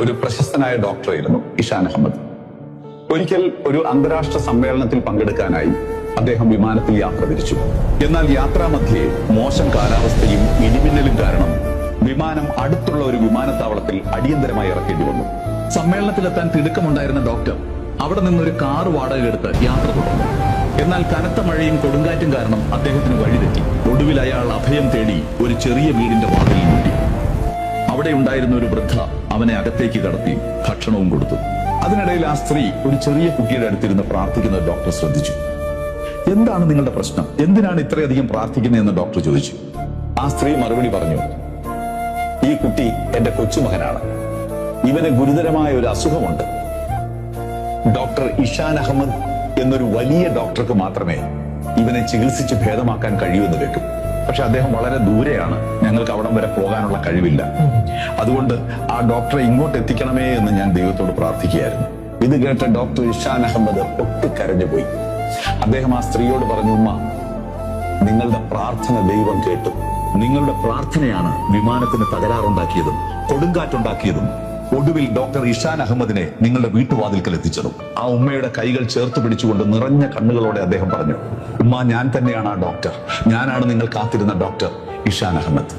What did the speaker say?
ഒരു പ്രശസ്തനായ ഡോക്ടറായിരുന്നു ഇഷാൻ അഹമ്മദ്. ഒരിക്കൽ ഒരു അന്താരാഷ്ട്ര സമ്മേളനത്തിൽ പങ്കെടുക്കാനായി അദ്ദേഹം വിമാനത്തിൽ യാത്ര തിരിച്ചു. എന്നാൽ യാത്രാമധ്യേ മോശം കാലാവസ്ഥയും ഇടിമിന്നലും കാരണം വിമാനം അടുത്തുള്ള ഒരു വിമാനത്താവളത്തിൽ അടിയന്തരമായി ഇറക്കേണ്ടി വന്നു. സമ്മേളനത്തിലെത്താൻ തിടുക്കമുണ്ടായിരുന്ന ഡോക്ടർ അവിടെ നിന്നൊരു കാർ വാടകയെടുത്ത് യാത്ര തുടർന്നു. എന്നാൽ കനത്ത മഴയും കൊടുങ്കാറ്റും കാരണം അദ്ദേഹത്തിന് വഴിതെറ്റി. ഒടുവിൽ അയാൾ അഭയം തേടി ഒരു ചെറിയ വീടിന്റെ വാതിലിൽ മുട്ടി. അവിടെ ഉണ്ടായിരുന്ന ഒരു വൃദ്ധ അവനെ അകത്തേക്ക് കടത്തി ഭക്ഷണവും കൊടുത്തു. അതിനിടയിൽ ആ സ്ത്രീ ഒരു ചെറിയ കുട്ടിയുടെ അടുത്തിരുന്ന് പ്രാർത്ഥിക്കുന്നത് ഡോക്ടർ ശ്രദ്ധിച്ചു. എന്താണ് നിങ്ങളുടെ പ്രശ്നം? എന്തിനാണ് ഇത്രയധികം പ്രാർത്ഥിക്കുന്നതെന്ന് ഡോക്ടർ ചോദിച്ചു. ആ സ്ത്രീ മറുപടി പറഞ്ഞു, ഈ കുട്ടി എന്റെ കൊച്ചുമകനാണ്. ഇവന് ഗുരുതരമായ ഒരു അസുഖമുണ്ട്. ഡോക്ടർ ഇഷാൻ അഹമ്മദ് എന്നൊരു വലിയ ഡോക്ടർക്ക് മാത്രമേ ഇവനെ ചികിത്സിച്ച് ഭേദമാക്കാൻ കഴിയൂ എന്ന് കേട്ടു. പക്ഷെ അദ്ദേഹം വളരെ ദൂരെയാണ്, ഞങ്ങൾക്ക് അവിടം വരെ പോകാനുള്ള കഴിവില്ല. അതുകൊണ്ട് ആ ഡോക്ടറെ ഇങ്ങോട്ട് എത്തിക്കണമേ എന്ന് ഞാൻ ദൈവത്തോട് പ്രാർത്ഥിക്കുകയായിരുന്നു. ഇത് കേട്ട ഡോക്ടർ ഇഷാൻ അഹമ്മദ് പൊട്ടിക്കരഞ്ഞുപോയി. അദ്ദേഹം ആ സ്ത്രീയോട് പറഞ്ഞു, ഉമ്മ, നിങ്ങളുടെ പ്രാർത്ഥന ദൈവം കേട്ടു. നിങ്ങളുടെ പ്രാർത്ഥനയാണ് വിമാനത്തിന് തകരാറുണ്ടാക്കിയതും കൊടുങ്കാറ്റുണ്ടാക്കിയതും ഒടുവിൽ ഡോക്ടർ ഇഷാൻ അഹമ്മദിനെ നിങ്ങളുടെ വീട്ടുവാതിൽക്കൽ എത്തിച്ചതും. ആ ഉമ്മയുടെ കൈകൾ ചേർത്ത് പിടിച്ചുകൊണ്ട് നിറഞ്ഞ കണ്ണുകളോടെ അദ്ദേഹം പറഞ്ഞു, ഉമ്മ, ഞാൻ തന്നെയാണ് ആ ഡോക്ടർ. ഞാനാണ് നിങ്ങൾ കാത്തിരുന്ന ഡോക്ടർ ഇഷാൻ അഹമ്മദ്.